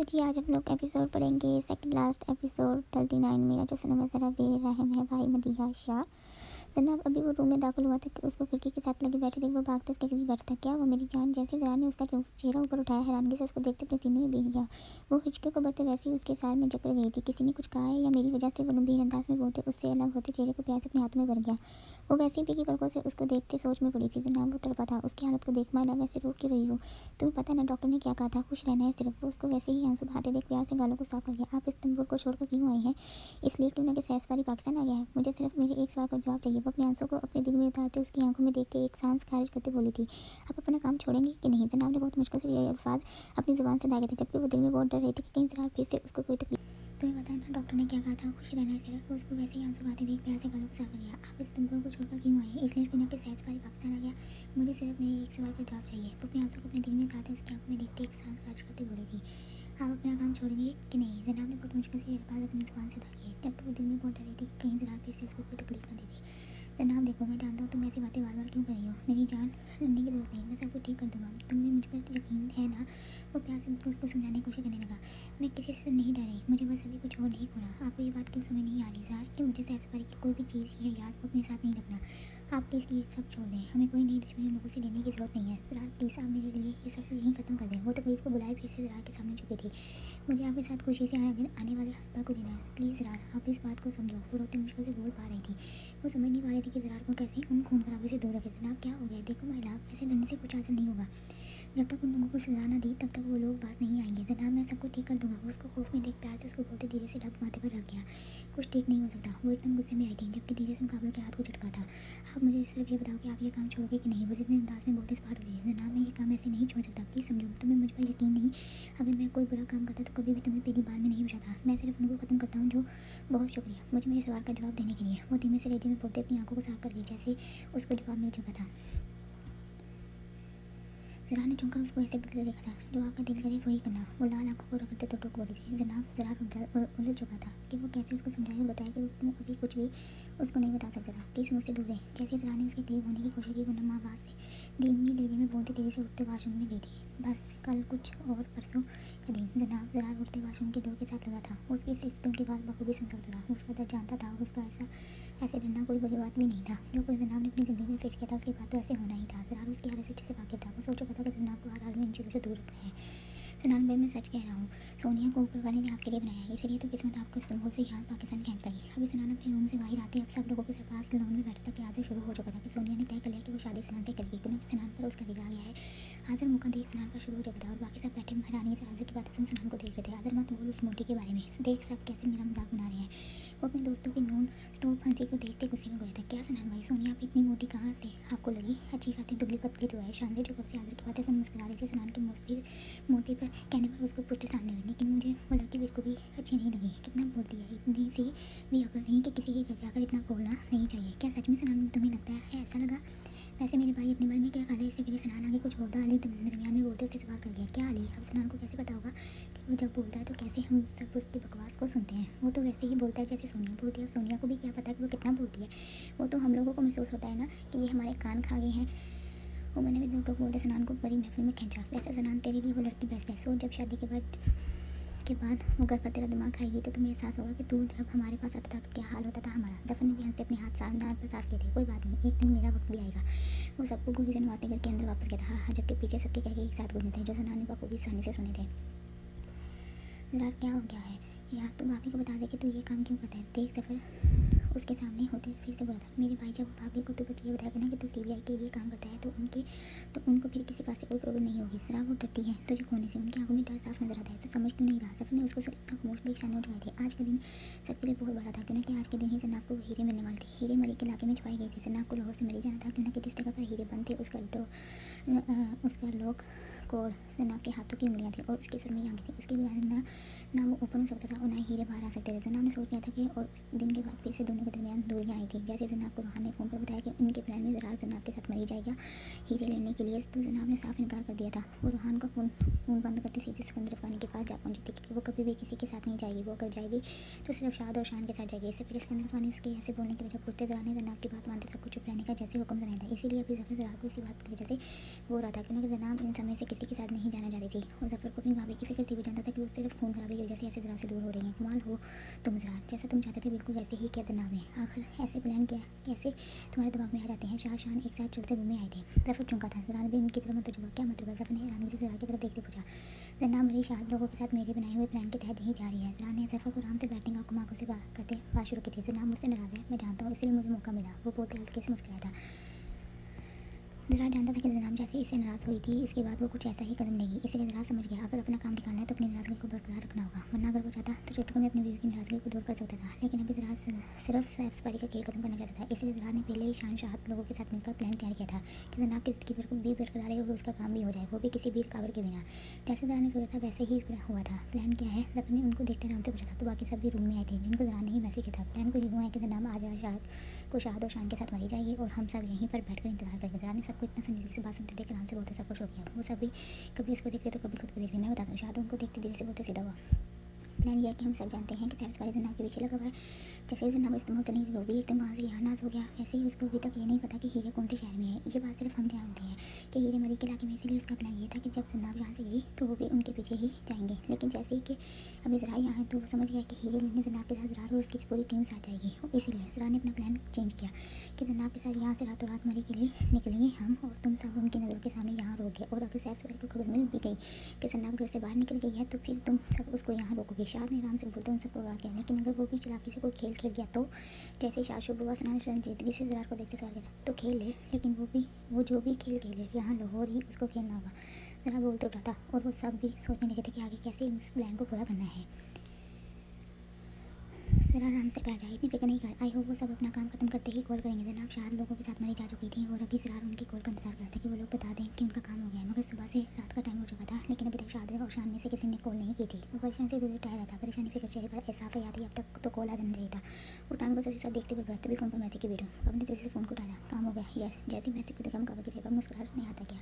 तो जी आज हम लोग एपिसोड पढ़ेंगे सेकंड लास्ट एपिसोड 39। मेरा जो सनम ज़रा बेरहम है भाई मदीहा शाह। जनाब अभी वो रूम में दाखिल हुआ था कि उसको खिड़की के साथ लगे बैठे थे, वो भागते उसके करीब बैठा था। क्या वो मेरी जान? जैसे ज़रा ने उसका चेहरा ऊपर उठाया, हैरानगी से उसको देखते अपने सीने में बेह गया। वो हिचके को बढ़ते वैसे ही उसके सार में जकड़ गई थी। किसी ने कुछ कहा है या मेरी वजह से वो गंभीर अंदाज में बोलते उससे अलग होते चेहरे को प्यार से अपने हाथों में भर गया। वो वैसे ही पीकी पलकों से उसको देखते सोच में पड़ी थी। जनाब वो तड़पा था। उसकी हालत को देख माना वैसे रो क्यों रही हो? तुम्हें पता है ना डॉक्टर ने क्या कहा था? खुश रहना है सिर्फ। वो उसको वैसे ही आंसू बहाते देख प्यार से गालों को साफ कर दिया। आप इस्तांबुल को छोड़कर क्यों आए हैं? इसलिए क्यों ना कि सैर सफारी पाकिस्तान आ गया है? मुझे सिर्फ मेरे एक सवाल का जवाब चाहिए। वो अपने आंसू को अपने दिल में उतारते उसकी आंखों में देखते एक सांस खारिज करते बोली थी, आप अपना काम छोड़ेंगे कि नहीं? जनाब ने बहुत मुश्किल से ये अल्फाज अपनी जुबान से दागे थे, जबकि वो दिल में बहुत डर रही थी कि कहीं जरा फिर से उसको कोई तकलीफ। तुम्हें पता है ना डॉक्टर ने क्या कहा था? खुश रहना है सिर्फ। उसको वैसे ही आंसू बहाते देख प्यार से गालों को साफ कर दिया। आप इस्तांबुल को छोड़कर क्यों आए हैं? इसलिए क्यों ना कि सैर सफारी पाकिस्तान आ गया। मुझे सिर्फ मेरे एक सवाल का जवाब चाहिए। वो अपने आंसू को अपने दिल में उतारते उसकी आंखों में देखते एक सांस खारिज करते बोली थी, आप अपना काम छोड़ेंगे कि नहीं? जनाब ने बहुत मुश्किल से ये अल्फाज अपनी जुबान से दागे, जबकि वो दिल में बहुत डर रही थी कि कहीं जरा फिर से उसको कोई तकलीफ न दे दे। जनाब देखो, मैं जानता हूँ तुम ऐसी बातें बार बार क्यों कर रही हो। मेरी जान, लड़ने की जरूरत नहीं, मैं सब कुछ ठीक कर दूंगा। तुम्हें मुझ पर यकीन है ना? वो प्यार से उसको समझाने की कोशिश करने लगा। मैं किसी से नहीं डरी, मुझे बस अभी कुछ और नहीं खोना। आपको ये बात क्यों समझ नहीं आ रही सर कि मुझे सैर सफारी की कोई भी चीज़ या याद को अपने साथ नहीं रखना? आप प्लीज़ ये सब छोड़ दें। हमें कोई नई दुश्मनी लोगों से लेने की ज़रूरत नहीं है। ज़रा प्लीज़ आप मेरे लिए ये सब यहीं ख़त्म कर दें। वो तकलीफ़ को बुलाए फिर से ज़रा के सामने झुकी थी। मुझे आपके साथ खुशी से आने वाले हर पल को जीना है। प्लीज़ ज़रा आप इस बात को समझो। वो रोते मुश्किल से बोल पा रही थी। वो समझ नहीं पा रही थी कि ज़रार को कैसे उन खून खराबे से दूर रखे। जनाब क्या हो गया? देखो महिला, ऐसे लड़ने से कुछ हासिल नहीं होगा। जब तक उन लोगों को सजा ना दी तब तक वो लोग बात नहीं आएंगे। जनाब मैं सबको ठीक कर दूंगा। वो उसको खौफ में देख प्यार से उसको बोलते धीरे से ढक माथे पर रख गया। कुछ ठीक नहीं हो सकता। वो एकदम गुस्से में आई थी, जबकि धीरे से मुकाबले के हाथ को झटका था। आप मुझे सिर्फ ये बताओ कि आप ये काम छोड़ोगे कि नहीं? वो जितने अंदाज में बोलते स्पार्ट हो गई। जनाब मैं ये काम ऐसे नहीं छोड़ सकता, प्लीज़ समझो। तुम्हें मुझ पर यकीन नहीं? अगर मैं कोई बुरा काम करता तो कभी भी तुम्हें पहली बार में नहीं बचाता। मैं सिर्फ उनको ख़त्म करता हूँ जो। बहुत शुक्रिया मुझे मेरे सवाल का जवाब देने के लिए। वो धीमे से रेडियो में बोलते अपनी आंखों को साफ कर गई, जैसे उसको जवाब मिल चुका था। ज़रा ने चुनकर उसको ऐसे बदले देखा था, जो आपका दिल करे वही करना। वो लाल आंखों को रगड़ते तो टोक बोली थी। जनाब ज़रा उलझ चुका था कि वो कैसे उसको समझाए और बताया कि वो अभी कुछ भी उसको नहीं बता सकता था। प्लीज़ मुझसे दूर रहे। जैसे ज़रा ने उसके करीब होने की कोशिश की, वो नम आवाज़ से धीमी धीरे में बोलती तेज़ी से उठते वाशरूम में गई थी। बस कल कुछ और परसों का दिन। जनाब ज़रा उठते वाशरूम के डोर के साथ लगा था। वो उसकी सिस्टम की बात बखूबी सुन सकता था। वो उसका दर्द जानता था और उसका ऐसे डरना कोई बुरी बात भी नहीं था। जो कुछ जनाब ने अपनी ज़िंदगी में फेस किया था उसके बाद तो ऐसे होना ही था। ज़रा उसकी हालत से अच्छे से वाकिफ था। वो सोच चुका था कि जनाब को हर हाल में इन चीज़ों से दूर रखना है। जनाब भाई मैं सच कह रहा हूँ, सोनिया को ऊपर वाले ने आपके लिए बनाया है, इसीलिए तो किस्मत आपको इस्तांबुल से यहाँ पाकिस्तान खींच लाई। अभी सनान अपने रूम से बाहर आते अब सब लोगों के पास लॉन में बैठा था कि आज़र शुरू हो चुका था कि सोनिया ने तय कर लिया कि वो शादी सनान से करेगी, क्योंकि सनान पर उसका रिदा आ गया है। आज़र मौका देख सनान पर शुरू हो चुका था और बाकी सब बैठे हैरानी से आज़र की बातें सुन सनान को देख रहे थे। आज़र मत बोल उस मोटी के बारे में, देख सब कैसे मेरा मजाक बना रहे हैं। वो अपने दोस्तों की नॉन स्टॉप फंसी को देखते गुस्से में गया था। क्या सनान भाई, सोनिया आप इतनी मोटी कहाँ से आपको लगी? अच्छी खाती दुबली पतली तो है। शानदार जो से आज़र की बातें सुन मुस्कुरा रही थी। सनान के मुस्फिर मोटे पर कहने पर उसको पुष्टि सामने हुई, लेकिन मुझे वो लड़की बिल्कुल भी अच्छी नहीं लगी। कितना बोलती है, इतनी सी भी अकल नहीं कि किसी के घर जाकर इतना बोलना नहीं चाहिए। क्या सच में सनान तुम्हें लगता है ऐसा लगा? वैसे मेरे भाई अपने बारे में क्या ख्याल है? इससे पहले सनान आगे कुछ बोलता अली दरमियान में बोलते उससे सवाल कर गया। क्या अली, अब सनान को कैसे पता होगा कि वो जब बोलता है तो कैसे हम सब उसकी बकवास को सुनते हैं? वो तो वैसे ही बोलता है जैसे सोनिया बोलती है। सोनिया को भी क्या पता कि वो कितना बोलती है? वो तो हम लोगों को महसूस होता है ना कि ये हमारे कान खा गए हैं। और मैंने भी लोग बोलते सनान को बड़ी महफिल में खींचा। वैसे सनान तेरे लिए वो लड़की बेस्ट है। सो जब शादी के बाद वो घर पर तेरा दिमाग खाएगी तो तुम्हें एहसास होगा कि तू जब हमारे पास आता था तो क्या हाल होता था हमारा। दफन ने भी हंसते अपने हाथ साफ किए थे। कोई बात नहीं, एक दिन मेरा वक्त भी आएगा। वो सबको गोली से नवाते करके अंदर वापस गया था। हाँ, जबकि पीछे सबके कह के एक साथ गुजरे थे, जो सनान ने बखूबी सहनी से सुने थे। जरा क्या हो गया है यार, तू भाभी को बता दे कि तू ये काम क्यों करता है। देख सफ़र उसके सामने होते फिर से बोला था, मेरे भाई जब भाभी को तो ये बताया ना कि तू सीबीआई के लिए काम करता है तो उनको फिर किसी बात से कोई प्रॉब्लम नहीं होगी। जरा वो डरती है तुझे खोने से, उनकी आंखों में डर साफ नजर आता है। तो समझ क्यों नहीं रहा? सफर ने उसको सिर्फ इतना खामोश देख शाने उठाए थे। आज का दिन सबके लिए बहुत बड़ा था, क्यों ना कि आज के दिन ही जनाब को हीरे मिलने वाले थे। हीरे मरी के इलाके में छुपाई गई थी। जनाब को लाहौर से मरी जाना था, क्यों ना कि जिस जगह पर हीरे बंद थे उसका लोग कोड जनाब के हाथों की उंगलियां थी और उसके सर में आंखें थी। उसके बिना ना वो ओपन हो सकता था और ना ही हीरे बाहर आ सकते थे। जनाब ने सोच लिया था कि और उस दिन के बाद फिर से दोनों के दरमियान दूरियां आई थी। जैसे जनाब को रोहान ने फ़ोन पर बताया कि उनके प्लान में ज़रार जनाब के साथ मरी जाएगा हीरे लेने के लिए, तो जनाब ने साफ इनकार कर दिया था। वो रोहान का फ़ोन बंद करती सीधे सिकंदर अफगानी के पास जा पहुंची थी कि वो कभी भी किसी के साथ नहीं जाएगी। वो अगर जाएगी तो सिर्फ शाद और शान के साथ जाएगी। इससे पहले सिकंदर अफगानी उसके ऐसे बोलने की वजह पूछते जनाब ने जनाब की बात मानते सबको चुप रहने का जैसे हुक्म सुनाया था। इसीलिए अभी जफर ज़रार को इसी बात की वजह से वो रहा था, क्योंकि जनाब इन समय से किसी के साथ नहीं जाना चाहती थी और ज़फ़र को अपनी भाभी की फिक्र थी। वो जानता था कि वो सिर्फ खून खराबी की वजह से ऐसे ज़रा से दूर हो रही हैं। कमाल हो तुम ज़रा, जैसा तुम चाहते थे बिल्कुल वैसे ही किया जनाब ने। आखिर ऐसे प्लान क्या कैसे तुम्हारे दिमाग में आ जाते हैं? शान एक साथ चलते रूम में आए थे। ज़फ़र चौंका था। ज़रा ने भी उनकी तरफ मुतवज्जो हुआ। क्या मतलब है? ज़फ़र ने हैरानी से ज़रा की तरफ देखते पूछा। ज़रा मेरी शाद लोगों के साथ मेरे बनाए हुए प्लान के तहत ही जा रही है। ज़रा ने ज़फ़र को आराम से बैठने का आंखों से बात करते बात शुरू की थी। ज़रा मुझसे नाराज़ है, मैं जानता हूँ, इसलिए मुझे मौका मिला। वो बोलते हल्के से मुस्कुराया था। ज़रा जानता था कि जनाब जैसे इससे नाराज़ हुई थी, इसके बाद वो कुछ ऐसा ही कदम लेगी। इसलिए ज़रा समझ गया, अगर अपना काम निकालना है तो अपनी नाराज़गी को बरकरार रखना होगा, वरना अगर वो चाहता तो चुटकी में अपनी बीवी की नाराज़गी को दूर कर सकता था। लेकिन अभी ज़रा सिर्फ सैफ सफारी का खेल खत्म करना चाहता था। इसलिए ज़रा ने पहले ही शाहत लोगों के साथ मिलकर प्लान तैयार किया था कि जनाब की ज़िंदगी भी बरकरार रहे और उसका काम भी हो जाए, वो भी किसी भी रुकावट के बिना। जैसे ज़रा ने सोचा था वैसे ही हुआ था। प्लान क्या है? ज़फ़र ने उनको देखते आराम से पूछा था। तो बाकी सब भी रूम में आए थे, जिनको ज़रा ने ही मैसेज किया था। प्लान कुछ यूँ है कि जनाब आज शाहद और शान के साथ मारी जाएगी और हम सब यहीं पर बैठकर इंतजार करेंगे। ज़रा ने सबको इतना संजीदगी से बात सुनते देख आराम से बोलते सब खुश हो गया। वो सभी कभी इसको देखते तो कभी खुद को देखते। मैं बताता हूँ। शायद उनको देखते धीरे से बोलते सीधा हुआ। प्लान यह है कि हम सब जानते हैं कि सैफ सफारी जनाब के पीछे लगा हुआ है। जैसे ही जनाब इस्तेमाल करने वो भी एकदम वहाँ से यहाँ नाज हो गया, वैसे ही उसको अभी तक ये नहीं पता कि हीरे कौन से शहर में है। ये बात सिर्फ हम जानते हैं कि हीरे मरी के इलाके में। इसीलिए उसका प्लान ये था कि जब जनाब यहाँ से गई तो वो भी उनके पीछे ही जाएंगे। लेकिन जैसे ही कि अभी ज़रा यहाँ है तो वो समझ गया कि हीरे लेने जनाब के साथ ज़रा और उसकी पूरी टीम साथ जाएगी। इसीलिए ज़रा ने अपना प्लान चेंज किया कि जनाब के साथ यहाँ से रातों रात मरी के लिए निकलेंगे हम और तुम सब उनकी नज़रों के सामने यहाँ रोके। और अगर सैफ सफारी को खबर मिल भी गई कि जनाब घर से बाहर निकल गई है तो फिर तुम सब उसको यहाँ रोकोगे। शाद ने आराम से बोलते उन सबको गा किया। लेकिन अगर वो भी चालाकी से कोई खेल खेल गया तो? जैसे शाह शुभ संजीदगी से ज़रा को देखते सवाल किया तो खेल ले, लेकिन वो जो भी खेल खेले यहाँ लाहौर ही उसको खेलना होगा। ज़रा बोलते उठा था और वो सब भी सोचने लगे थे कि आगे कैसे इस प्लान को पूरा करना है। ज़रा आराम से बैठ जाए, इतनी फिक्र नहीं कर। आई होप वो सब अपना काम खत्म करते ही कॉल करेंगे। जनाब शायद लोगों के साथ मरी जा चुकी थी और अभी ज़रा उनकी कॉल का इंतजार कर रहे थे कि वो लोग बता दें कि उनका काम हो गया है। मगर सुबह से रात का टाइम हो चुका था, लेकिन अभी तक शाद और शान में से किसी ने कॉल नहीं की थी। वो परेशान से इधर टहल रहा था। परेशानी फिक्र चेहरे पर एहसास याद ही अब तक तो कॉल आ जाना चाहिए था। वो टाइम को साथ देखते हुए तभी फ़ोन पर मैसेज की वीडियो। कब ने तेजी से फ़ोन को उठाया। काम हो गया। यस। जैसे मैसेज को देखा हम कवर के चेहरे पर मुस्कुराहट नहीं आता क्या?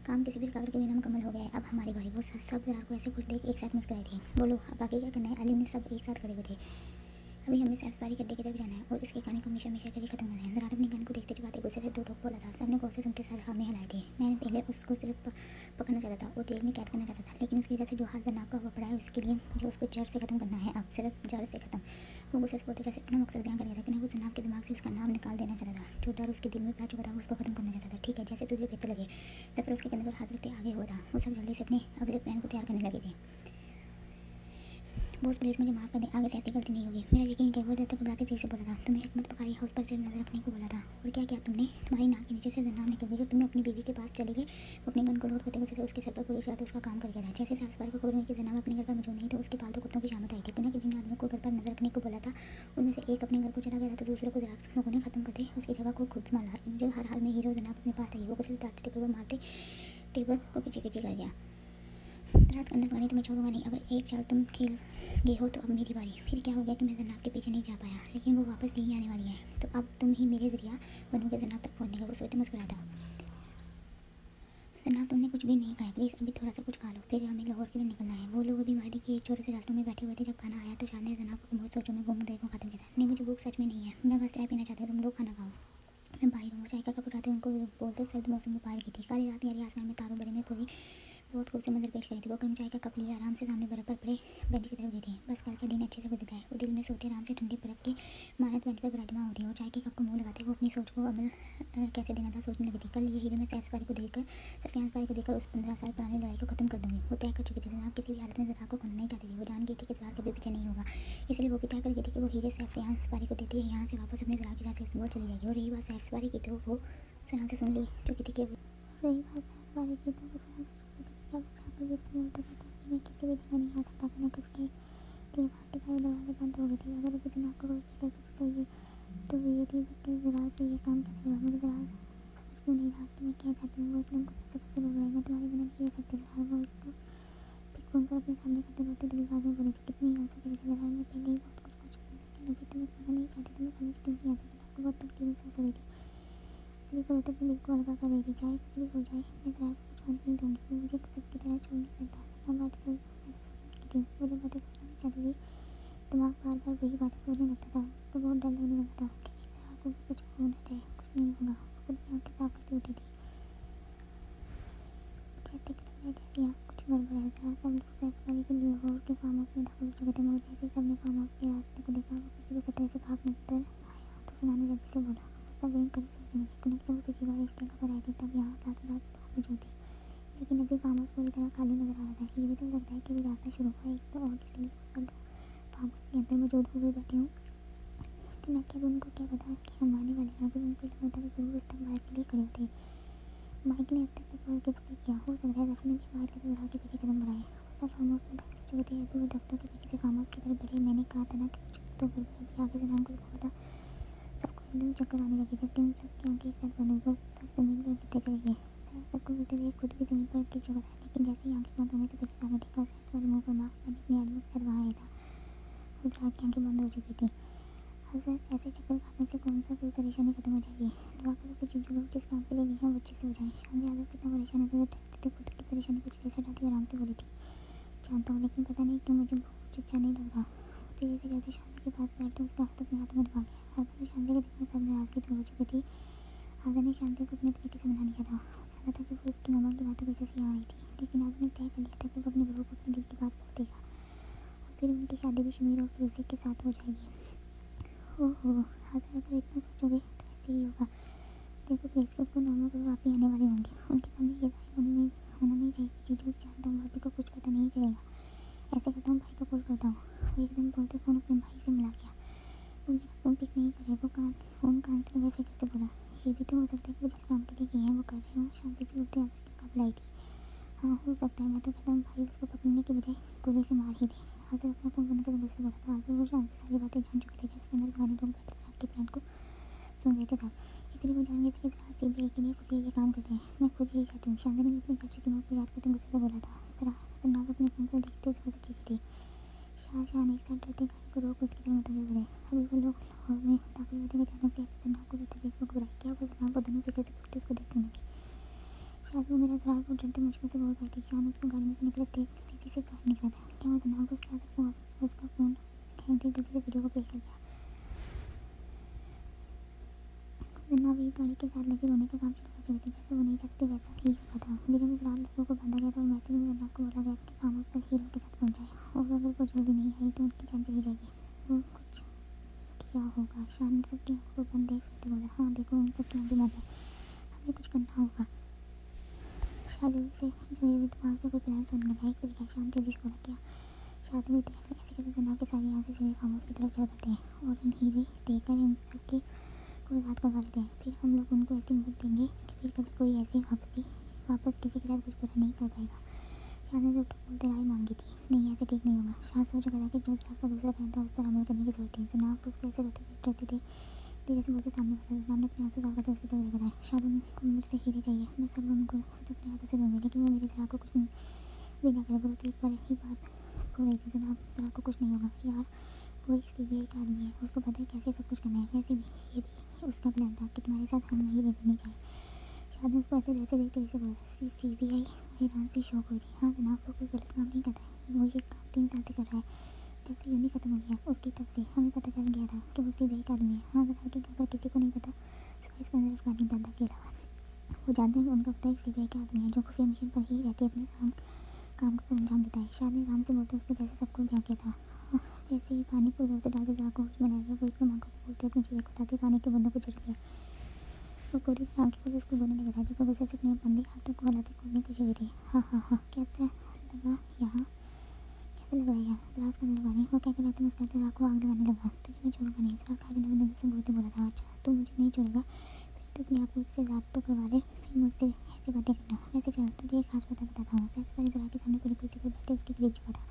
काम किसी भी रुकावट के बिना मुकम्मल हो गया है। अब हमारी बारी। वो सब ज़रा को ऐसे कुछ देख एक साथ मुस्कुराए थे। बोलो अब आगे क्या करना है? अली ने सब एक साथ खड़े हुए थे। अभी हमें सैफ सफारी गड्ढे की तरफ जाना है और इसके कहानी को हमेशा हमेशा के लिए खत्म करना है। ज़रा अपनी गन को देखते हुए गुस्से से दो टोक बोला था। सबने गौर से सुनते सर हमें हिलाए थे। मैंने पहले उसको सिर्फ पकड़ना चाहता था और जेल में कैद करना चाहता था, लेकिन उसकी वजह से जो हाल जनाब का हुआ पड़ा है उसके लिए मुझे उसको जड़ से ख़त्म करना है। अब सिर्फ जड़ से ख़त्म। वो गुस्से से बोलते जैसे अपना मकसद बयान कर था कि वो जनाब के दिमाग से उसका नाम निकाल देना चाहता था। जो डर उसके दिल में बैठ चुका था उसको ख़त्म करना चाहता था। ठीक है, जैसे तुझे बेहतर लगे। तो फिर उसके कंधे पर हाथ रखते आगे हुआ था। वो सब जल्दी से अपने अगले प्लान को तैयार करने लगे थे। बॉस प्लीज़ मुझे माफ़ कर दें, आगे से ऐसी गलती नहीं होगी। मेरा यकीन है। वो तक घबराते तेज से बोला था। तुम्हें हिकमत पकारी हाउस पर सिर्फ नजर रखने को बोला था और क्या किया तुमने? तुम्हारी नाक के नीचे से जनाब निकल गई और तुम्हें अपनी बीवी के पास चले गए। वो अपनी गन को लोड करते हुए उसके सर पर गोली चलाते उसका काम कर गया था। जैसे साफ सफाई को खबर हुई कि जनाब अपने घर पर मौजूद नहीं तो उसके पालतू कुत्तों की शामत आई थी। पुनः जिन आदमियों को घर पर नजर रखने को बोला था उनमें से एक अपने घर को चला गया था तो दूसरे को जरा लोगों ने खत्म कर दी। उसकी जगह को खुद संभाला। मुझे हर हाल में हीरो जनाब अपने पास चाहिए। वो किसी टेबल पर मारते टेबल को पीछे कर गया। रात के अंदर पानी तो मैं छोड़ूंगा नहीं। अगर एक चाल तुम खेल गए हो तो अब मेरी बारी। फिर क्या हो गया कि मैं जनाब के पीछे नहीं जा पाया, लेकिन वो वापस यहीं आने वाली है तो अब तुम ही मेरे जरिया बनोगे जनाब तक पहुंचने का। वो सोचते मुस्कुराया था। जनाब तुमने कुछ भी नहीं खाया, प्लीज़ अभी थोड़ा सा कुछ खा लो, फिर हमें लाहौर के लिए निकलना है। वो लोग अभी महडी के एक छोटे से रास्ते में बैठे हुए थे। जब खाना आया तो शाद ने जनाब को बहुत सोचों में गुम देखो खत्म किया था। नहीं मुझे भूख सच में नहीं है, मैं बस चाय पीना चाहती हूँ, तुम लोग खाना खाओ, मैं बाहर हूँ। चाय का कप उठाते उनको बोलते सर्द मौसम में बाहर की थी। काली रात यारी आसमान में तारों भरे में पूरी बहुत खूब से मंजर पेश करी थी। वो गर्म चाय का कप लिया आराम से सामने बर्फ़ पर पड़े बेंच की तरफ गई थी। बस कल का दिन अच्छे से गुजर जाए, वो दिल में सोचे आराम से ठंडी बर्फ़ की मानत बेंच पर विराजमान होती है और चाय के कप को मुँह लगाते वो अपनी सोच को अमल कैसे देना था सोचने लगी थी। कल ये हीरो में सैफ सफारी को देखकर सफियान सफारी को देखकर उस 15 साल पुरानी लड़ाई को खत्म कर दूंगी। वो तय कर चुकी थी जनाब किसी भी हालत में ज़रा को खोना नहीं चाहती थी। वो जान गई थी कि ज़रा कभी पीछे नहीं होगा, इसलिए वो भी तय कर गई थी कि वो हीरे सफियान सफारी को देती है यहाँ से वापस अपने ज़रा के साथ इस्तेमाल चली जाएगी। और रही बात सैफ सफारी की तो वो सना से सुन ली चुकी थी कि मैं किसी भी जगह नहीं आ सकता। अचानक उसके लिए बाहर के सारे दरवाजे बंद हो गए थे। अगर अभी जनाब को कोई फिक्र तो ये थी कि ज़रा से ये काम कैसे हुआ। मुझे ज़रा समझ क्यों नहीं रहा कि मैं क्या चाहती हूँ। वो एकदम गुस्से बोल रही, मैं तुम्हारे बिना नहीं रह सकती ज़रा। वो इसको फिर फोन कर अपने सामने करते रोते दिल आवाज़ में बोली थी कितनी हो सके ज़रा, मैं पहले ही बहुत कुछ कर चुकी हूँ, लेकिन अभी तुम्हें कहना नहीं चाहती। तुम्हें समझ क्यों नहीं आता। आपको बहुत तकलीफ महसूस हो रही थी, इसलिए को रोते दिल को हल्का कर रही थी। चाहे कुछ भी हो जाए मैं ज़रा को कुछ होने नहीं दूँगी। जैसे यहाँ कुछ गड़बड़ है। जरा सब लोग सैफ वाली के लाहौर के फार्म हाउस में ढाका चुके थे, मगर जैसे ही सबने फार्म हाउस के रास्ते को देखा, वो किसी भी खतरे से भाग निकल आया तो सुनाने जल्दी से बोला। सब वहीं खड़े सोचने लगे। कनेक्ट जब वो पिछली बार इस जगह पर आए थे तब यहाँ रातों रात लोग मौजूद थे, लेकिन अभी फार्म हाउस पूरी तरह खाली नजर आ रहा था। ये भी तो लगता है कि अभी रास्ता शुरू हुआ है, एक तो और किसी लिए सब लोग फार्म हाउस के अंदर मौजूद हुए बैठे हों कि ना। क्या उनको क्या पता कि हम आने वाले हैं। अगर उनको लगा था कि वो उस तक बाहर के लिए खड़े होते। माइक ने हंसते हुए आगे पकड़ किया। हो सकता है जफर ने भी बाहर की तरफ आगे पीछे कदम बढ़ाए। वो सब फार्म हाउस में दाखिल हो चुके थे। अभी वो दफ्तर के पीछे से फार्म हाउस की तरफ बढ़े। मैंने कहा था ना कि कुछ तो गड़बड़। अभी आगे से नाम कुछ बोला था, सबको एकदम चक्कर आने लगे, जबकि उन सब की आंखें एक साथ बंद हुई। वो सब जमीन पर गिरते चले गए। सबको गिरते देख खुद भी जमीन पर गिर चुका था, लेकिन जैसे ही आंखें बंद होने से पहले सामने देखा, सैफ वाले मुंह पर मास्क पहने अपने आदमी के साथ वहाँ आया था। रुद्राक्ष की आंखें बंद हो चुकी थी। अगर ऐसे चक्कर काटने से कौन सा कोई परेशानी खत्म हो जाएगी। दुआ करो कि जो लोग जिस काम के लिए गए हैं वो अच्छे से हो जाए। शांति यादव कितना परेशान है, तो डरते थे खुद की परेशानी कुछ ऐसे हटाती आराम से बोली थी। जानता हूँ, लेकिन पता नहीं क्यों मुझे कुछ अच्छा नहीं लग रहा। वो तेजी से कहते शांति के पास बैठते उसका हाथ अपने हाथों में दबा गया। आजा ने शांति को देखना सब नाराजगी दूर हो चुकी थी। आजा ने शांति को अपने तरीके से मना लिया था। वो जानता था कि वो उसकी मम्मा की बातों की वजह से यहाँ आई थी, लेकिन आजा ने तय कर लिया था कि वो अपनी बहू को अपने दिल की बात बोल देगा, और फिर उनकी शादी भी शमीर और फिरोज़ी के साथ हो जाएगी। ओहो, आजा अगर इतना सोचोगे तो ऐसे ही होगा। देखो प्लीज़ खुद को नॉर्मल करो, आप ही आने वाले होंगे। उनके सामने ये जाहिर होना नहीं चाहिए कि झूठ जानता हूँ, भाभी को कुछ पता नहीं चलेगा। ऐसे करता हूँ, भाई को कॉल करता हूँ। वो एकदम बोलते फ़ोन अपने भाई से मिला गया। वो मेरा फ़ोन पिक नहीं करे। वो फ़ोन कान से लगा फिक्र से बोला, ये भी तो हो सकता है कि वो जिस काम के लिए गए हैं वो कर रहे हों। शांति भी उठते आकर के कब लाई थी। हाँ हो सकता है। मैं तो कहता हूँ भाई उसको पकड़ने के बजाय गोली से मार ही दे। आज़र अपना फ़ोन बंद कर गुस्से बोला था। आज़र वो शांति सारी बातें जान चुके थे कि उसके अंदर पुराने लोग बैठे प्लान के प्लान को सुन रहे थे तब, इसलिए वो जान गए थे कि जरा सीबीआई के लिए खुफिया ये काम करते हैं। मैं खुद यही चाहती हूँ। शांति ने भी अपनी चाचू की मौत को याद करते गुस्से से बोला था। जनाब अपने फ़ोन पर देखते हुए समझ चुकी थी। शाहजहां एक साथ डरते गाड़ी को रोक उसकी तरफ मुतवज्जो हुए। अभी वो लोग लाहौर में दाखिल हुए थे कि अचानक से ऐसे जनाब को रोते देख वो घबराई। क्या वो जनाब? वो दोनों फिक्र से पूछते उसको देखने लगी। शायद वो मेरा जनाब वो डरते मुश्किल से बोल पाई थी। जान उसको गाड़ी में से निकले तेजी से बाहर निकला था। क्या वो जनाब? उसके हाथ से उसका फ़ोन खींचते जल्दी से वीडियो को प्ले कर गया। जनाब एक गाड़ी के साथ लगे रोने का काम शुरू कर चुके थे। जैसे वो नहीं चाहते वैसा ही हुआ था। वीडियो में जनाब लोगों को बांधा गया था और मैसेज में जनाब को बोला गया कि फार्म हाउस पर हीरो के साथ पहुँच जाए, और अगर वो जल्दी नहीं आई तो उनकी जान चली जाएगी। वो कुछ क्या होगा? शान सबकी आंखों को बंद देख सकते बोला। हाँ देखो, उन सबकी आंखें बंद है, हमें कुछ करना होगा। शायद जल्दी दिमाग से कोई प्लान सुनने लगा। एक तरीका शांत जल्दी से बोला। क्या? शायद भी ऐसे कैसे जनाब के सारी यहाँ से सीधे फार्म हाउस की तरफ चल पड़ते हैं और इन हीरे देकर इन सबकी को याद करवा देते हैं। फिर हम लोग उनको ऐसी मदद देंगे कि फिर कभी कोई ऐसी वापस किसी के साथ कुछ बुरा नहीं कर पाएगा। शाह ने डॉक्टर बोलते राय मांगी थी। नहीं ऐसे ठीक नहीं होगा। शाह सोच रहा था कि जो जनाब का दूसरा बयान था उस पर अमल करने की जरूरत है। जनाब उसको ऐसे रोते थे। धीरे से बोलते सामने वाला जनाब ने अपने आंसू साफ करते उसकी तरफ बताया। शायद उनको मुझसे हीरे चाहिए, मैं सब उनको अपने हाथों से दूंगी, लेकिन वो मेरे जनाब को कुछ भी ना करे। बोलो तो एक बार ही बात बोल रही थी। जनाब को कुछ नहीं होगा यार, वो एक सीबीआई का आदमी है, उसको पता है कैसे सब कुछ करना है। वैसे भी ये भी उसका प्लान था कि तुम्हारे साथ हम नहीं रहने चाहिए। शायद ने उसको ऐसे रहते देखते हुए बोला। सीबीआई हैरान से शौक हुई थी। हाँ जनाब वो कोई गलत काम नहीं करता है, वो ये काम 3 साल से कर रहा है। जब से यूनी खत्म हो गया उसकी तब से हमें पता चल गया था कि वो सीबीआई का आदमी है। हाँ जनाब के घर पर किसी को नहीं पता, सिवाय इसके अंदर अफगानी दादा के अलावा। वो जानते हैं उनका पता एक सीबीआई का आदमी है जो खुफिया मिशन पर ही रहते अपने काम को अंजाम देता है। शायद ने आराम से बोलते उसके जैसे सबको बयां किया था। जैसे ही पानी को जोर से डालते जरा को होश में लाया गया, वो एकदम आंखों को बोलते अपनी चीज़ें को उठाते पानी के बूंदों को झुक गया। वो पूरी आंखें खोले उसको बोलने लगा था, जो वो गुस्से से अपने बंदे हाथों को हिलाते खोलने की हुई थी। हाँ हाँ हाँ, कैसा लगा यहाँ? कैसा लग रहा है यहाँ? दराज का नजरबानी वो कहकर रहते मुस्कुराते रात को आग लगाने लगा। तुझे मैं छोड़ूंगा नहीं। दराज खाली नजर से बोलते बोला था। अच्छा तू मुझे नहीं छोड़ेगा? फिर तो अपने आप को उससे रात तो करवा ले, फिर मुझसे ऐसी बातें करना। वैसे चल तुझे एक खास बात बताता हूँ। सैफ वाली दराज के सामने पूरी कुर्सी पर बैठे उसके करीब झुका था।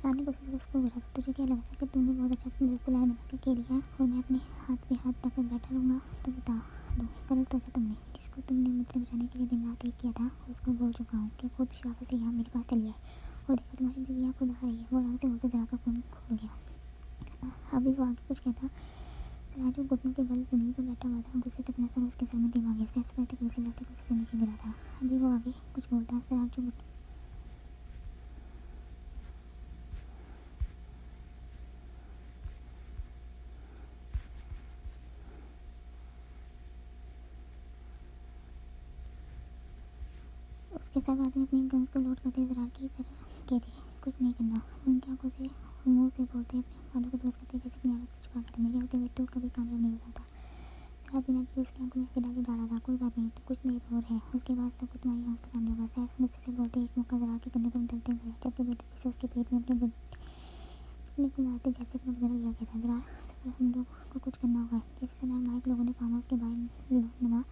रानी गुस्से से उसको बोला, तुझे क्या लगा था कि तूने बहुत अच्छा प्लान बना के खेल लिया और मैं अपने हाथ पे हाथ रखकर बैठा रहूँगा? तो बता दो, गलत सोचा तुमने। जिसको तुमने मुझसे बचाने के लिए दिन रात एक किया था उसको बोल चुका हूँ कि खुद शाफा से यहाँ मेरे पास चली है, और देखो तुम्हारी बीवी यहाँ खुद आ रही है। वो आराम से बोलते जरा का फ़ोन खोल गया। अभी वो आगे कुछ कहता, राजू घुटनों के बल ज़मीन पर बैठा हुआ था। गुस्से से अपना सर उसके सर में दे मांगे। सैफ पर कुर्सी लाते कुर्सी से नीचे गिरा था। अभी वो आगे कुछ बोलता, राजू उसके सब आदमी अपनी गन्स को लोड करते ज़रार की तरफ कहते कुछ नहीं करना। उनकी आंखों से और मुंह से बोलते अपने बालों को दुरुस्त करते जैसे अपनी हालत को छुपा लेते। मेरे होते हुए तो कभी कामयाब नहीं होता था। ज़रा बिना डरे उसकी आंखों में आंखें डाली डाला था। कोई बात नहीं, तो कुछ देर और है, उसके बाद सब कुछ तुम्हारी आंखों के सामने होगा। सैफ गुस्से से बोलते एक मौका ज़रार के कंधे पर उतरते हुए जबकि बेदर्दी से उसके पेट में अपने को मारते जैसे अपना बदला लिया गया था। ज़रा हम लोग को कुछ करना होगा। जैसे सनार माइक लोगों ने फार्म हाउस के बाहर नुमा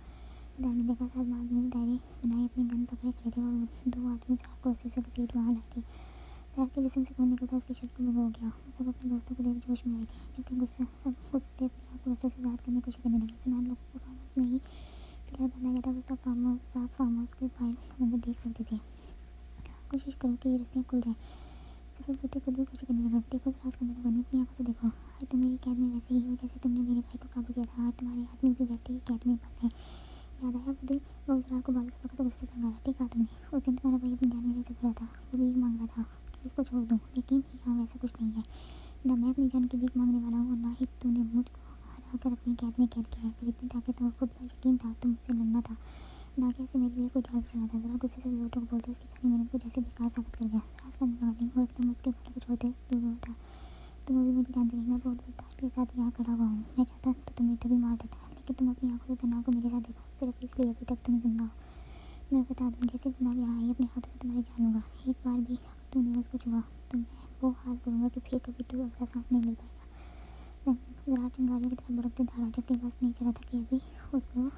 मैदान में देखा। सब आदमी दायरे बनाए अपनी गन पकड़े खड़े थे और दो आदमी ज़रा को रस्सी से घसीट वहाँ लाए थे। ज़रा के जिस्म से खून निकलता उसके शर्ट को भिगो गया। वो सब अपने दोस्तों को देख जोश में आए थे क्योंकि गुस्सा सब गुस्से अपने आप को रस्सी से आज़ाद करने की कोशिश करने लगे। सनार लोगों को फार्म हाउस में ही फिलहाल बांधा गया था। वो सब फार्म हाउस के बाहर मंजर देख सकते थे। कोशिश करो कि ये रस्सियाँ खुल जाए। सफेद कुत्ते खुद भी कोशिश करने लगा। देखो ज़रा उस कंधे को बंद अपनी आंखों से देखो। आज तुम मेरी कैद में वैसे ही हो जैसे तुमने मेरे भाई को काबू किया था। आज तुम्हारे हाथ में भी वैसे ही कैद में बंद है। याद आया वो दिन वो ज़रा को बालों से पकड़ तो गुस्से से मारा। ठीक कहा तुमने। उस दिन तुम्हारा भाई अपनी जान मेरे से बुरा था। वो भीख मांग रहा था कि उसको छोड़ दूँ, लेकिन यहाँ वैसा कुछ नहीं है। ना मैं अपनी जान की भीख मांगने वाला हूँ और ना ही तूने मुझको हरा कर अपनी कैद में कैद किया है। फिर इतनी ताकत और खुद पर यकीन था तो मुझसे लड़ना था, ना कि ऐसे मेरे लिए कोई जाल बिछाना था। ज़रा गुस्से से लोटो को बोलते उसकी सारी मेहनत को जैसे बेकार साबित कर गया। ज़रा उसका लगा दी वो एकदम उसके बालों को छोड़ते दूर हुआ था। तुम अभी मुझे जानते नहीं, मैं बहुत बर्दाश्त के साथ यहाँ खड़ा हुआ हूँ। मैं चाहता तो तुम्हें तभी मार देता, लेकिन तुम अपनी आंखों से तनाव को मेरे साथ देखो, सिर्फ इसलिए अभी तक तुम जिंदा हो। मैं बता दूँ जैसे तनाव यहाँ आई अपने हाथों से तुम्हारी जान लूँगा। एक बार भी अगर तूने उसको छुआ तो मैं वो हाल करूँगा कि फिर कभी तू अगला सांस नहीं ले पाएगा। ज़रा चिंगारियों की तरह भड़कते दौड़ा जबकि बस नहीं चला था कि अभी उसको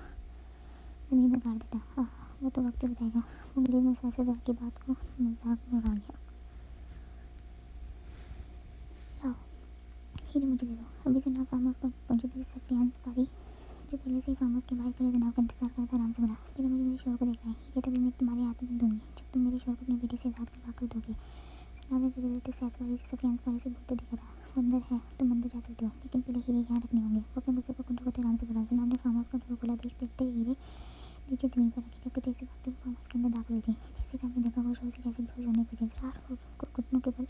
ज़मीन में गाड़ देता। वो तो वक्त ही बताएगा। वो गले में सांस ज़रा की बात को मजाक में उड़ा गया। लाओ हीरे मुझे दे दो। अभी जनाब फार्म हाउस पर पहुंची थी सफियान सफारी जो पहले से ही फार्म हाउस के बाहर खड़े जनाब का इंतजार करता आराम से बोला फिर मुझे मेरे शोर को देख रहा है। ये तभी मैं तुम्हारे हाथ में दूंगी जब तुम मेरे शोर को अपनी बेटी से आज़ाद करवा कर दोगे। जनाब ने फिर सफियान सफारी से बोलते देखा था वो अंदर है, तुम अंदर जा सकते हो, लेकिन पहले हीरे यहाँ रखने होंगे। वो अपने गुस्से को कंट्रोल करते आराम से बोला। जनाब ने फार्म हाउस का डोर खोला। देखते देखते हीरे नीचे ज़मीन पर रखे जबकि तेज से भागते हुए फार्म हाउस के अंदर दाखिल हुई थी। जैसे सामने देखा वो शोर से जैसे बेहोश होने को जैसे घुटनों के बल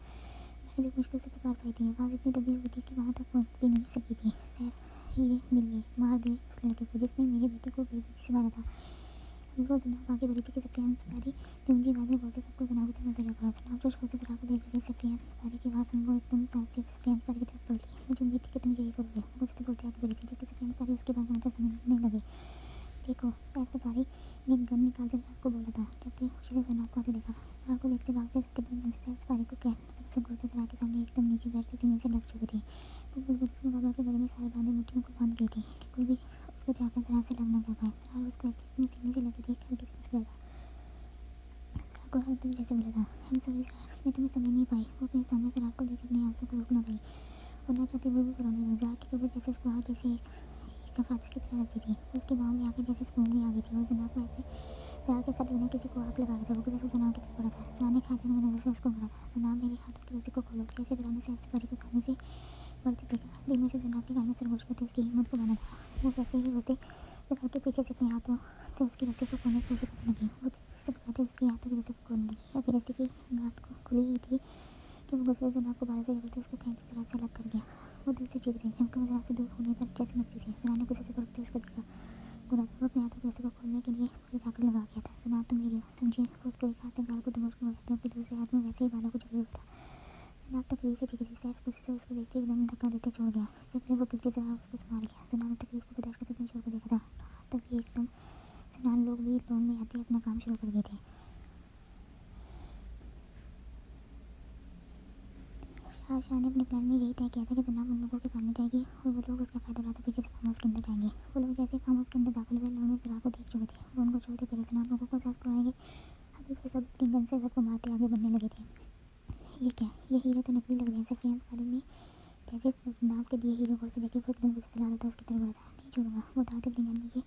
मैंने मुश्किल से पुकार पाई थी। आवाज़ इतनी दबी हुई थी कि वहाँ तक पहुँच भी नहीं सकी थी। सैफ हीरे मिल गए, मार दे उस लड़के को जिसने मेरे बेटे को बेइज्जती से मारा था। अभी वो जनाब आगे बढ़ी थी कि सफियान सफारी ने ऊँची आवाज़ में बोलते सबको जनाब की तरफ नजरिया पड़ा। जनाब जो शोर से जनाब को देख रही थी सफियान सफारी की आवाज़ सुन वो एकदम साफ से सफियान सफारी की तरफ पलटी। मुझे उम्मीद थी कि तुम यही करोगे, वो गुस्से से बोलते आगे बढ़ी थी जबकि सफियान सफारी उसके बाद लगातार समझने लगे। देखो सैफ सफारी ने गन निकाल के जनाब को बोला था जबकि खुशी से जनाब को आते देखा। जनाब को देखते भागते सबके दोनों गन से सैफ सफारी को नजर से घूरते जनाब के सामने एकदम नीचे बैठ के सीने से लग चुकी थी। वो बुजुर्ग से मुकाबला के गले में सारे बांधे मुट्ठियों को बांध गई थी कि कोई भी उसको जाकर जरा से लग न कर पाए। जरा उसको ऐसे अपने सीने से लगे देख हल्के से मुस्कुराया था। जरा को हर दिन जैसे बोला था हम सॉरी सर, मैं तुम्हें समझ नहीं पाई। वो अपने सामने जरा को देख अपने आंसू को रोक न पाई और ना चाहते हुए भी रोने लगी। जरा की कब्र जैसे उसको आज जैसे एक फातिश की तरह लगती थी। उसके बाहों में आके जैसे सुकून भी आ गई थी और जनाब को ऐसे जरा के साथ बिना किसी को आग लगा रहा था। वो गुस्से से जनाब की तरफ बढ़ा था। जरा ने खाने में नजर से उसको मारा था। जनाब मेरे हाथों की रस्सी को खोलो। जैसे जरा ने सैफ सफारी को सामने से बढ़ते देखा धीमे से जनाब के कान में सरगोश करते उसकी हिम्मत को बना था। वो वैसे ही होते जनाब के पीछे से अपने हाथों से उसकी रस्सी को खोलने की कोशिश करने लगी। वो तेजी से बुलाते उसके हाथों की रस्सी को खोलने लगी। अभी रस्सी की गांठ को खुली ही थी कि वो गुस्से से जनाब को बाहर से जबरदस्ती उसको खींच जरा से अलग कर गया। वो दिल से चीख रही जबकि वो जरा से दूर होने पर जैसे मच रही थी। जरा ने गुस्से से भड़कते उसको देखा गुना था। वो अपने हाथों की रस्सी को खोलने के लिए पूरी ताकत लगा गया था। जनाब तुम मेरी समझिए। वो उसको एक हाथ से बाल को दबोच कर बोला जबकि दूसरे हाथ में वैसे ही बालों को जकड़े हुआ था। जनाब तकलीफ से चीख रही। सैफ गुस्से से उसको देखते एकदम धक्का देते छोड़ गया। इससे पहले वो गिरती जरा उसको संभाल गया। जनाब ने तकलीफ को बर्दाश्त करते अपने छोर को देखा था तभी एकदम जनाब लोग भी लोन में आते अपना काम शुरू कर गए थे। शाह ने अपने प्लान में यही तय किया था कि जनाब उन लोगों के सामने जाएगी और वो लोग उसका फायदा उठाते पीछे से फार्म हाउस के अंदर जाएंगे। वो लोग जैसे फार्म हाउस के अंदर दाखिल हुए लोगों ने जरा को देख चुके थे। वो उनको छोड़ते पहले जनाब लोगों को साफ करवाएंगे। अभी फिर सब अपनी गन से सबको मारते आगे बढ़ने लगे थे। ये क्या, ये हीरे तो नकली लग रहे हैं। सफियान सफारी ने जैसे जनाब के दिए हीरे को से देखे वो एकदम गुस्से से लाल था उसकी तरफ बढ़ा था। नहीं छोड़ूंगा। वो दांत अपनी गन नीचे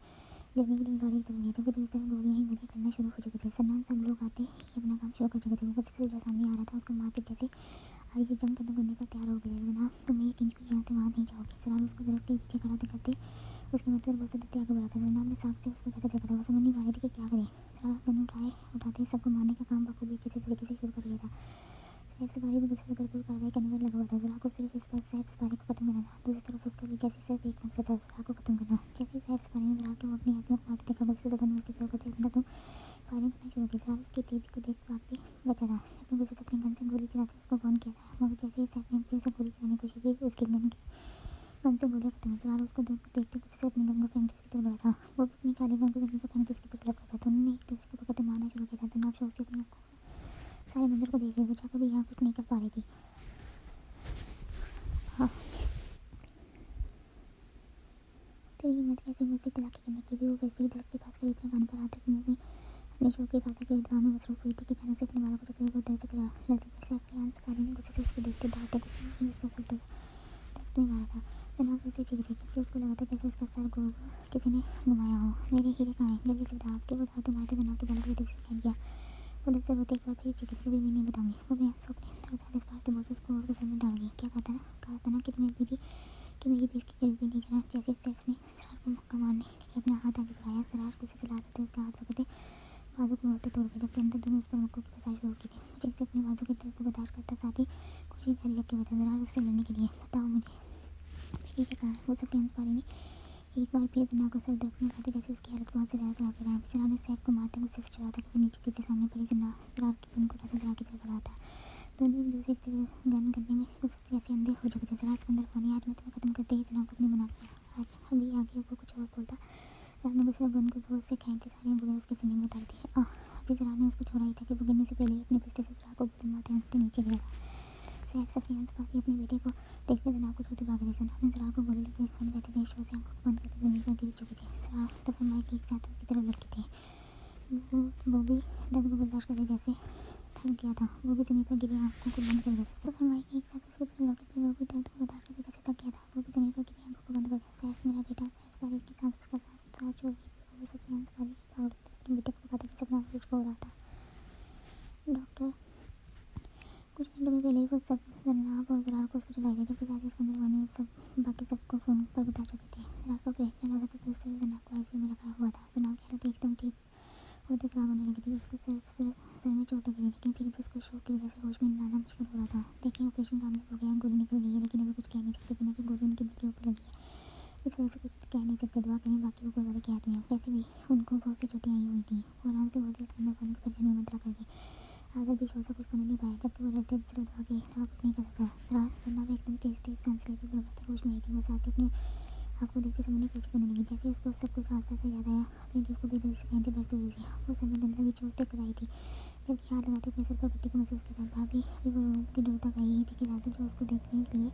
लेने के लिए गाड़ी की तरफ गया जबकि दूसरी तरफ गोलियां ही गोलियां चलना शुरू हो चुकी थी। सन्नान सब लोग आते ही अपना काम शुरू कर चुके थे। वो गुस्से से जो सामने आ रहा था उसको मारते जैसे आई हुई जंग खत्म करने पर तैयार हो गया। जनाब तुम एक इंच भी यहाँ से वहाँ नहीं जाओगे। जनाब उसको दरख्त के पीछे खड़ा करते उसके मत पर बोलते देते आगे बढ़ा था। जनाब ने साफ से उसको कहते देखा था। वो समझ नहीं पा रही थी कि क्या करे। जरा गन उठाते ही सबको मारने का काम बखूबी अच्छे से तरीके से शुरू कर दिया था। सैफ सफारी भी गुस्से से भरपूर कार्रवाई करने पर लगा हुआ था। जरा को सिर्फ इस पर सैफ सफारी को खत्म करना था। दूसरी तरफ उसका भी जैसे सिर्फ एक मकसद था जरा को खत्म करना। जैसे सैफ सफारी ने जरा को अपनी हाथ में मारते देखा गुस्से से गन उसकी तरफ होते अंदर तुम फायरिंग करना शुरू की। जरार उसकी तेजी को देख भागते बचा था। जब गुजर अपने गन से गोली चलाते उसको वार्न किया था, मगर जैसे ही सैफ ने फिर से गोली चलाने की कोशिश की, उसकी गन से गोलियां खत्म हुई। जरार उसको देखते गुस्से से अपनी गन को फ्रैंकिस की तरफ बढ़ा था। वो भी अपनी खाली गन को जमीन पर फ्रैंकिस की तरफ लपका था। तो उन्होंने एक दूसरे को पकड़ते मारना शुरू किया था। जनाब शौक से अपनी आंखों सारे मंदिर को देख रही, वो चाहकर भी यहाँ कुछ नहीं कर पा रही थी। हाँ, तेरी हिम्मत कैसे मुझसे तलाकी करने की भी। वो वैसे ही दरख्त के पास खड़ी अपने कान पर हाथ रख मुंह में अपने शौक की बातें के दुआ में मसरूफ हुई थी कि अचानक से अपने बालों को पकड़े वो उधर से लड़के के सैफ के आंस पारी ने गुस्से से उसको देखते दांते गुस्से में उसका सर दरख्त में मारा था। जनाब रोते चीख रही क्योंकि उसको लगा था कैसे उसका सर गोब किसी ने घुमाया हो। मेरे हीरे कहाँ हैं, जल्दी से बता। आपके वो दांते मारते जनाब के बालों को ठीक से फेंक दिया। वो दिल से रोते एक बार फिर चीख रही, कभी भी नहीं बताऊंगी। वो मैं आपसे अपने अंदर उतार पारते बोलते उसको और गुस्से में डाल गई। क्या कहा था ना कि तुम्हें मेरी बीफ के करीब भी नहीं जाना। जैसे सैफ ने सरार को मुक्का मारने के लिए अपना हाथ आगे बढ़ाया, सरार गुस्से से लाते उसका हाथ पकड़ते बाजू को मोड़ते तोड़ के जबकि अंदर दोनों उस पर मुक्कों की बसाई शुरू की थी। मुझे से अपने बाजू के दर्द को बर्दाश्त करता साथ ही कोशिश जारी रख के बता जरा उससे लड़ने के लिए। बताओ मुझे मेरी क्या कहा है। वो सब पारी ने एक बार फिर जनाब का सर दर्द में खाते जैसे उसकी हालत बहुत से ज़्यादा खराब हो रहा है। जनाब ने सैफ को मारते गुस्से से चढ़ा था कि नीचे किसी सामने पड़ी जरार की गन को उठाकर जरार की तरफ बढ़ा था। दोनों एक दूसरे की गन करने में गुस्से से ऐसे अंधे हो चुके थे। जरा सिकंदर खानी आज मैं तुम्हें खत्म करते ही जनाब को अपनी बना लिया। आज अभी आगे वो कुछ और बोलता, जरा ने गुस्से गन को जोर से खींचे सारी गोलियां उसके सीने में उतार दी। अभी जरा ने उसको छोड़ा ही था कि वो गिरने से पहले ही अपने पिस्टल से जरा को गोली मारते हंसते नीचे गिरा था। सैफ सफियान पारी अपने बेटे को देखते जनाब को छोड़ते भाग रहे थे। जनाब ने जरा को गोली लेकर फोन बैठे थे, शोर से आंखों को बंद करके जमीन पर गिर चुकी थी। जरा तब माइक एक साथ उसकी तरफ लटके थे। वो भी दर्द को बर्दाश्त करते जैसे थक गया था। वो भी जमीन पर गिरी आंखों को बंद कर दिया। सब माइक एक साथ उसकी तरफ लटके थे। वो भी दर्द को बर्दाश्त करते जैसे थक गया था। वो भी जमीन पर गिरी आंखों को बंद कर दिया। सैफ मेरा बेटा, सैफ पारी की सांस उसका सांस था जो वो सफियान पारी भाग रहे थे अपने बेटे को पकाते जैसे अपना कुछ हो रहा था। डॉक्टर कुछ मिनटों में पहले ही वो सब जनाब और जरार को हॉस्पिटल लाए थे, जबकि साथ ही सिकंदर वानी सब बाकी सबको फ़ोन पर बता चुके थे। जरार का ऑपरेशन चल रहा था तो उससे जनाब को आईसीयू में रखा हुआ था। जनाब की हालत एकदम ठीक होते खराब होने लगी थी। उसको सर में चोट लगी थी, लेकिन फिर भी उसको शौक की वजह से होश में लाना मुश्किल हो रहा था। देखिए ऑपरेशन कामयाब हो गया, गोली निकल गई है, लेकिन अभी कुछ कह नहीं सकते बिना कि गोली उनके दिल के ऊपर लगी है। इस वजह से कुछ कह नहीं सकते। दुआ करें बाकी वो गुरुद्वारे के हाथ में है। वैसे भी उनको बहुत सी चोटें आई हुई थी। वो आराम से बोलते सिकंदर वानी को परेशानी में मत रखा करके। आगे भी शोर से कुछ समझ नहीं पाया, जबकि वो डरते सिर्फ दुआ के अलावा कुछ नहीं कर सकता। जरार वरना भी एकदम तेज सांस लेकर बराबर होश में आई थी। वो सांसें अपने आपको देखते समझने की कोशिश करने लगी। जैसे उसको सब कुछ हादसा सा याद आया, अपनी जीभ को बेदर्दी से पहनते बरसती हुई थी। वो सर में गंदगी चोट से कराई थी, जबकि हाथ लगाते अपने सर पर पट्टी को महसूस किया था। भाभी अभी वो रो के डर तक आई ही थी कि रात जो उसको देखने के लिए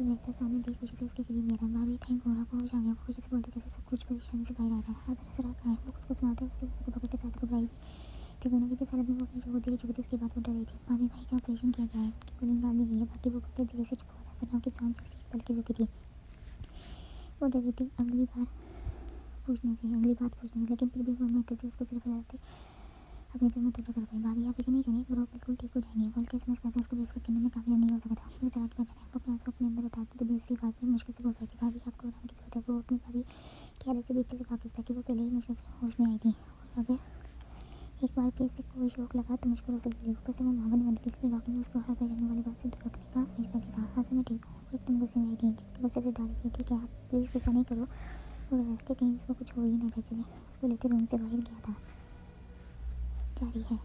बैठा सामने देख खुशी से उसके करीब गया था। भाभी थैंक घोड़ा को होश आ गया। वो खुशी से बोलते जैसे सब कुछ परेशानी से बाहर आया था। आज जरा कहा है वो कुछ सुनाते उसके को पकड़ते साथ घबराई थी। दोनों की जिस हालत में वो अपनी जो होती चुकी थी उसके बाद वो डर रही थी। भाभी भाई का ऑपरेशन किया गया है, उनकी गोली निकाल दी गई है। बाकी वो कुत्ते धीरे से चुप हुआ था। जनाब की सांस जैसे एक पल की रुकी थी। वो डर रही थी अगली बात पूछने से, लेकिन फिर भी वो मैं करती उसको सिर्फ डरते अपनी दिल में तोड़ कर पाई। भाभी आप फिक्र नहीं करें, वो बिल्कुल ठीक हो जाएंगे। बोल के समझ कर उसको बेफिक्र करने में कामयाब नहीं हो सका था। मुझे तरह की बचाना है। वो अपने आंसू अपने अंदर बताती तो बेसी आवाज़ में मुश्किल से बोल पाई थी। भाभी आपको आराम की जरूरत है। वो अपनी भाभी की हालत से भी अच्छे से वाकिफ था कि वो पहले ही मुश्किल से होश में आई थी, और अगर एक बार फिर से कोई शौक लगा तो मुश्किल हो सकती थी। ऊपर से वो माँ बनने वाली थी, इसलिए डॉक्टर ने उसको हर परेशानी वाली बात से दूर रखने का मशवरा दिया था। हाँ मैं ठीक हूँ। वो एकदम गुस्से में आई थी, जबकि वो सबसे दाढ़ी थी। ठीक है आप प्लीज़ गुस्सा नहीं करो। वो रह के कहीं उसको कुछ हो ही ना जाए। चले उसको लेकर रूम से बाहर गया था। जारी है।